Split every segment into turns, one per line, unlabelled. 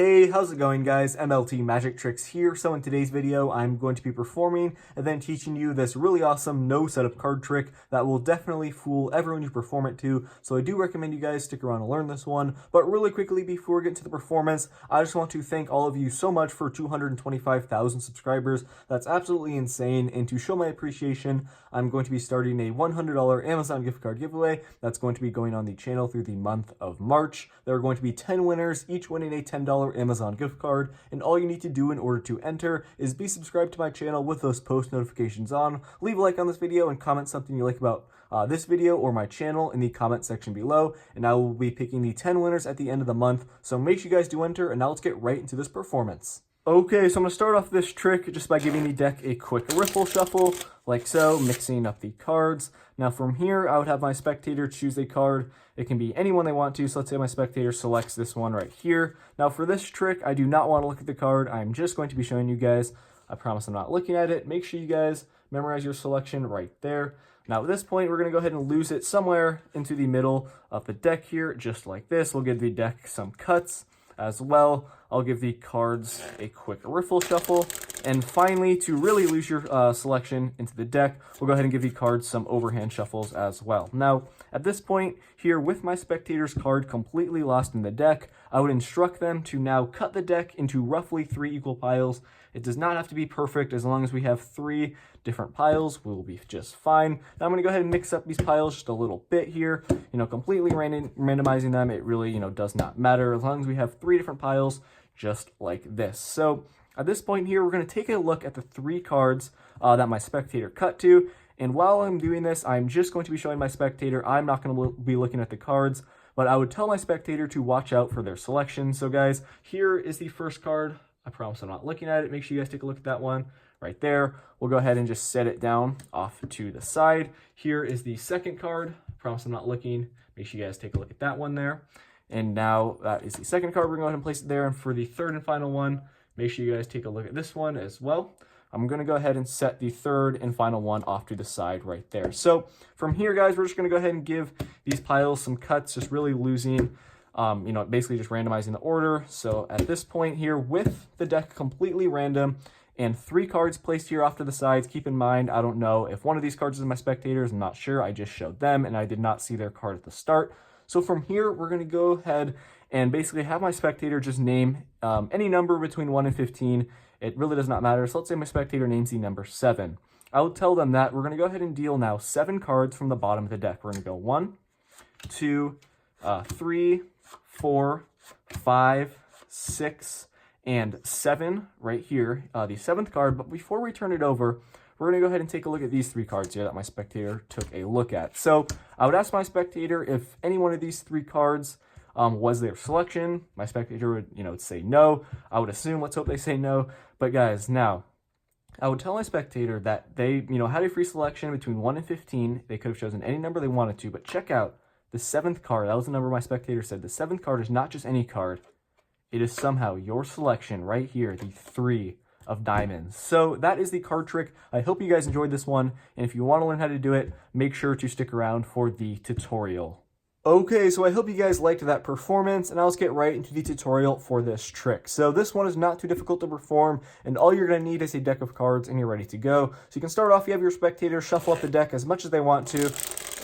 Hey, how's it going guys? MLT Magic Tricks here. So in today's video, I'm going to be performing and then teaching you this really awesome no setup card trick that will definitely fool everyone you perform it to. So I do recommend you guys stick around and learn this one. But really quickly before we get into the performance, I just want to thank all of you so much for 225,000 subscribers. That's absolutely insane. And to show my appreciation, I'm going to be starting a $100 Amazon gift card giveaway that's going to be going on the channel through the month of March. There are going to be 10 winners, each winning a $10 Amazon gift card, and all you need to do in order to enter is be subscribed to my channel with those post notifications on, leave a like on this video, and comment something you like about this video or my channel in the comment section below, and I will be picking the 10 winners at the end of the month, so make sure you guys do enter, and now let's get right into this performance. Okay, so I'm going to start off this trick just by giving the deck a quick riffle shuffle, like so, mixing up the cards. Now from here, I would have my spectator choose a card. It can be anyone they want to, so let's say my spectator selects this one right here. Now for this trick, I do not want to look at the card. I'm just going to be showing you guys. I promise I'm not looking at it. Make sure you guys memorize your selection right there. Now at this point, we're going to go ahead and lose it somewhere into the middle of the deck here, just like this. We'll give the deck some cuts as well. I'll give the cards a quick riffle shuffle. And finally, to really lose your selection into the deck, we'll go ahead and give the cards some overhand shuffles as well. Now, at this point here, with my spectator's card completely lost in the deck, I would instruct them to now cut the deck into roughly 3 equal piles. It does not have to be perfect. As long as we have 3 different piles, we'll be just fine. Now I'm going to go ahead and mix up these piles just a little bit here. Completely randomizing them, it really, does not matter as long as we have 3 different piles just like this. So at this point here, we're going to take a look at the 3 cards that my spectator cut to. And while I'm doing this, I'm just going to be showing my spectator. I'm not going to be looking at the cards, but I would tell my spectator to watch out for their selection. So guys, here is the first card. I promise I'm not looking at it. Make sure you guys take a look at that one right there. We'll go ahead and just set it down off to the side. Here is the second card. I promise I'm not looking. Make sure you guys take a look at that one there. And now that is the second card. We're going to go ahead and place it there. And for the third and final one, make sure you guys take a look at this one as well. I'm going to go ahead and set the third and final one off to the side right there. So from here, guys, we're just going to go ahead and give these piles some cuts, just really losing, basically just randomizing the order. So at this point here, with the deck completely random and 3 cards placed here off to the sides, keep in mind, I don't know if one of these cards is my spectators. I'm not sure. I just showed them and I did not see their card at the start. So from here, we're going to go ahead and basically have my spectator just name any number between 1 and 15. It really does not matter. So let's say my spectator names the number 7. I will tell them that we're going to go ahead and deal now 7 cards from the bottom of the deck. We're going to go 1, 2, 3, 4, 5, 6, and 7 right here, the 7th card. But before we turn it over, we're going to go ahead and take a look at these 3 cards here that my spectator took a look at. So I would ask my spectator if any one of these 3 cards was their selection. My spectator would, say no. I would assume, let's hope they say no. But guys, now, I would tell my spectator that they, had a free selection between 1 and 15. They could have chosen any number they wanted to, but check out the 7th card. That was the number my spectator said. The 7th card is not just any card. It is somehow your selection right here, the 3 of diamonds. So that is the card trick. I hope you guys enjoyed this one, and if you want to learn how to do it, make sure to stick around for the tutorial. Okay, so I hope you guys liked that performance, and now let's get right into the tutorial for this trick. So this one is not too difficult to perform, and all you're going to need is a deck of cards, and you're ready to go. So you can start off, you have your spectator shuffle up the deck as much as they want to,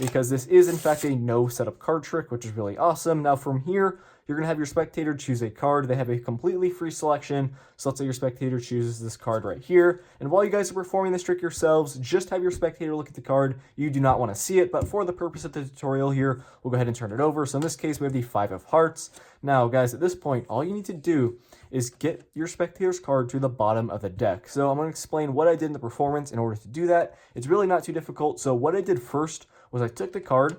because this is in fact a no setup card trick, which is really awesome. Now from here, you're going to have your spectator choose a card. They have a completely free selection. So let's say your spectator chooses this card right here. And while you guys are performing this trick yourselves, just have your spectator look at the card. You do not want to see it, but for the purpose of the tutorial here, we'll go ahead and turn it over. So in this case, we have the 5 of hearts. Now, guys, at this point, all you need to do is get your spectator's card to the bottom of the deck. So I'm going to explain what I did in the performance in order to do that. It's really not too difficult. So what I did first was I took the card,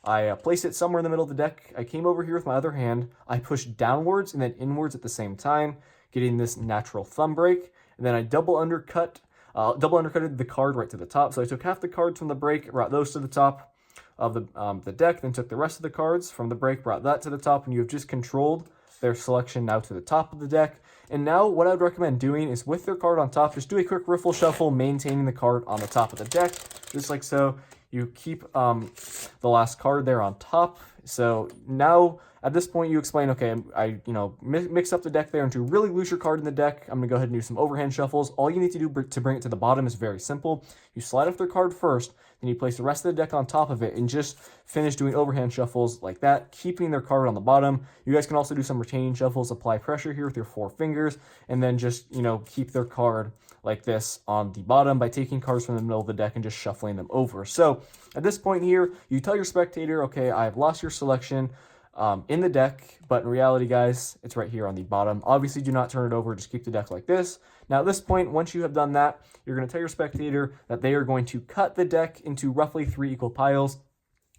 I placed it somewhere in the middle of the deck. I came over here with my other hand. I pushed downwards and then inwards at the same time, getting this natural thumb break. And then I double undercutted the card right to the top. So I took half the cards from the break, brought those to the top of the deck, then took the rest of the cards from the break, brought that to the top, and you have just controlled their selection now to the top of the deck. And now what I would recommend doing is with their card on top, just do a quick riffle shuffle, maintaining the card on the top of the deck, just like so. You keep the last card there on top, So now at this point you explain, okay, I mix up the deck there, and to really lose your card in the deck, I'm gonna go ahead and do some overhand shuffles. All you need to do to bring it to the bottom is very simple. You slide off their card first, then you place the rest of the deck on top of it and just finish doing overhand shuffles like that, keeping their card on the bottom. You guys can also do some retaining shuffles, apply pressure here with your 4 fingers, and then just, keep their card like this on the bottom by taking cards from the middle of the deck and just shuffling them over. So at this point here, you tell your spectator, okay, I've lost your selection in the deck, but in reality, guys, it's right here on the bottom. Obviously, do not turn it over, just keep the deck like this. Now at this point, once you have done that, you're going to tell your spectator that they are going to cut the deck into roughly 3 equal piles.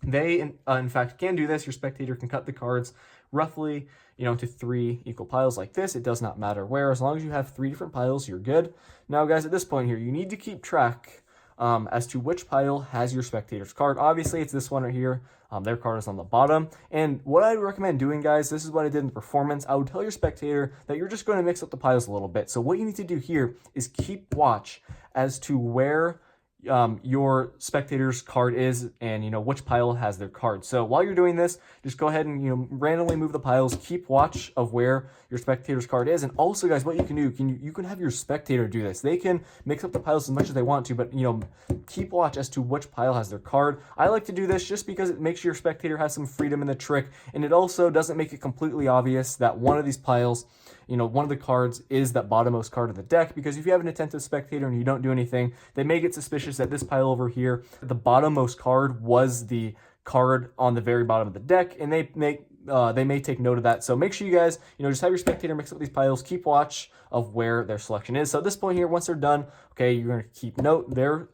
They, in fact, can do this. Your spectator can cut the cards roughly, into 3 equal piles like this. It does not matter where. As long as you have 3 different piles, you're good. Now, guys, at this point here, you need to keep track as to which pile has your spectator's card. Obviously, it's this one right here. Their card is on the bottom. And what I recommend doing, guys, this is what I did in the performance. I would tell your spectator that you're just going to mix up the piles a little bit. So what you need to do here is keep watch as to where your spectator's card is and which pile has their card. So while you're doing this, just go ahead and randomly move the piles, keep watch of where your spectator's card is. And also, guys, what you can do, you can have your spectator do this. They can mix up the piles as much as they want to, but keep watch as to which pile has their card. I like to do this just because it makes your spectator have some freedom in the trick, and it also doesn't make it completely obvious that one of these piles, one of the cards is that bottommost card of the deck, because if you have an attentive spectator and you don't do anything, they may get suspicious that this pile over here, the bottommost card, was the card on the very bottom of the deck, and they may take note of that. So make sure you guys, just have your spectator mix up these piles, keep watch of where their selection is. So at this point here, once they're done, okay, you're going to keep note their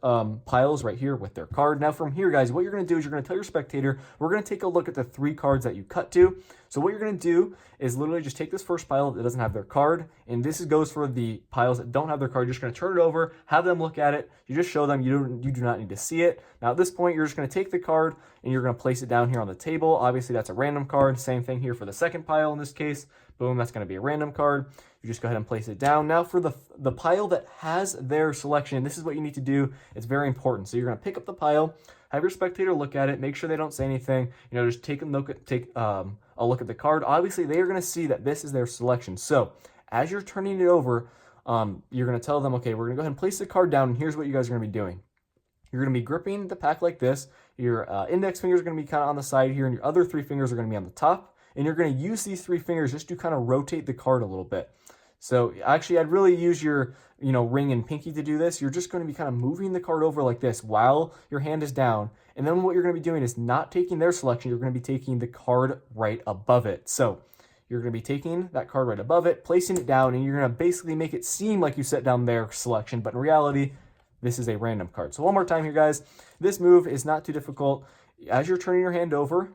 piles right here with their card. Now from here, guys, what you're going to do is you're going to tell your spectator, we're going to take a look at the 3 cards that you cut to. So what you're going to do is literally just take this first pile that doesn't have their card, and this goes for the piles that don't have their card. You're just going to turn it over, have them look at it. You just show them you do not need to see it. Now at this point, you're just going to take the card and you're going to place it down here on the table. Obviously, that's a random card. Same thing here for the second pile in this case. Boom, that's going to be a random card. You just go ahead and place it down. Now for the pile that has their selection, this is what you need to do. It's very important. So you're going to pick up the pile, have your spectator look at it, make sure they don't say anything. Just take a look at the card. Obviously, they are going to see that this is their selection. So as you're turning it over, you're going to tell them, okay, we're going to go ahead and place the card down, and here's what you guys are going to be doing. You're going to be gripping the pack like this. Your index fingers are going to be kind of on the side here, and your other 3 fingers are going to be on the top. And you're going to use these 3 fingers just to kind of rotate the card a little bit. So actually, I'd really use your ring and pinky to do this. You're just going to be kind of moving the card over like this while your hand is down. And then what you're going to be doing is not taking their selection. You're going to be taking the card right above it. So you're going to be taking that card right above it, placing it down, and you're going to basically make it seem like you set down their selection. But in reality, this is a random card. So one more time here, guys. This move is not too difficult. As you're turning your hand over,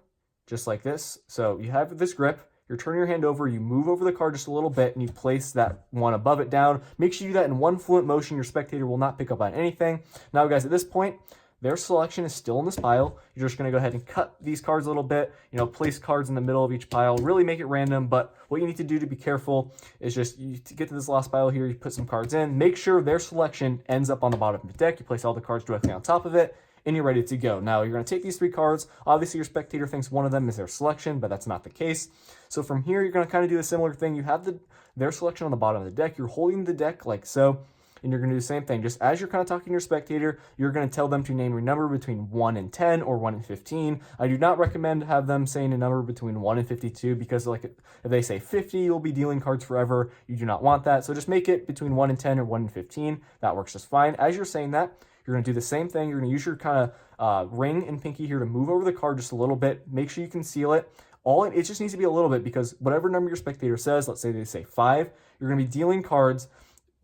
just like this. So you have this grip, you're turning your hand over, you move over the card just a little bit, and you place that one above it down. Make sure you do that in one fluent motion. Your spectator will not pick up on anything. Now, guys, at this point, their selection is still in this pile. You're just going to go ahead and cut these cards a little bit, place cards in the middle of each pile, really make it random. But what you need to do to be careful is just to get to this last pile here, you put some cards in, make sure their selection ends up on the bottom of the deck. You place all the cards directly on top of it, and you're ready to go. Now, you're going to take these 3 cards. Obviously, your spectator thinks one of them is their selection, but that's not the case. So from here, you're going to kind of do a similar thing. You have their selection on the bottom of the deck. You're holding the deck like so, and you're going to do the same thing. Just as you're kind of talking to your spectator, you're going to tell them to name your number between 1 and 10 or 1 and 15. I do not recommend have them saying a number between 1 and 52 because if they say 50, you'll be dealing cards forever. You do not want that. So just make it between 1 and 10 or 1 and 15. That works just fine. As you're saying that, you're going to do the same thing. You're going to use your kind of ring and pinky here to move over the card just a little bit. Make sure you conceal it. It just needs to be a little bit because whatever number your spectator says, let's say they say 5, you're going to be dealing cards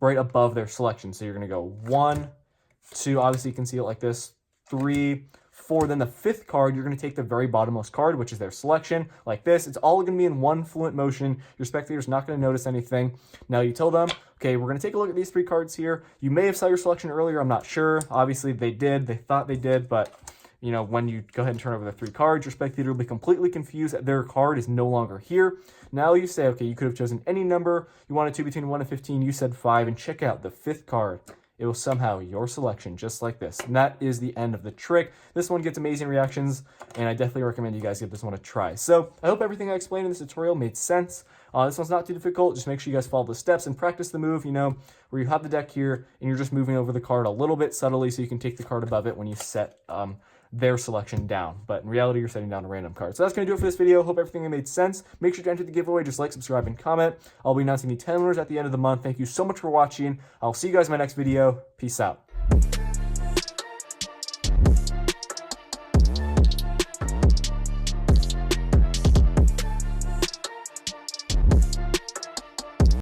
right above their selection. So you're going to go 1, 2, obviously you can see it like this, 3, 4. Then the 5th card, you're going to take the very bottommost card, which is their selection, like this. It's all going to be in one fluent motion. Your spectator's not going to notice anything. Now you tell them, okay, we're going to take a look at these 3 cards here. You may have saw your selection earlier. I'm not sure. Obviously they did. They thought they did, but when you go ahead and turn over the 3 cards, your spectator will be completely confused that their card is no longer here. Now you say, okay, you could have chosen any number you wanted to between 1 and 15. You said 5, and check out the 5th card it was somehow your selection, just like this. And that is the end of the trick. This one gets amazing reactions, and I definitely recommend you guys give this one a try. So I hope everything I explained in this tutorial made sense. This one's not too difficult. Just make sure you guys follow the steps and practice the move, where you have the deck here, and you're just moving over the card a little bit subtly so you can take the card above it when you set their selection down. But in reality, you're setting down a random card. So that's going to do it for this video. Hope everything made sense. Make sure to enter the giveaway. Just like, subscribe, and comment. I'll be announcing the 10 winners at the end of the month. Thank you so much for watching. I'll see you guys in my next video. Peace out.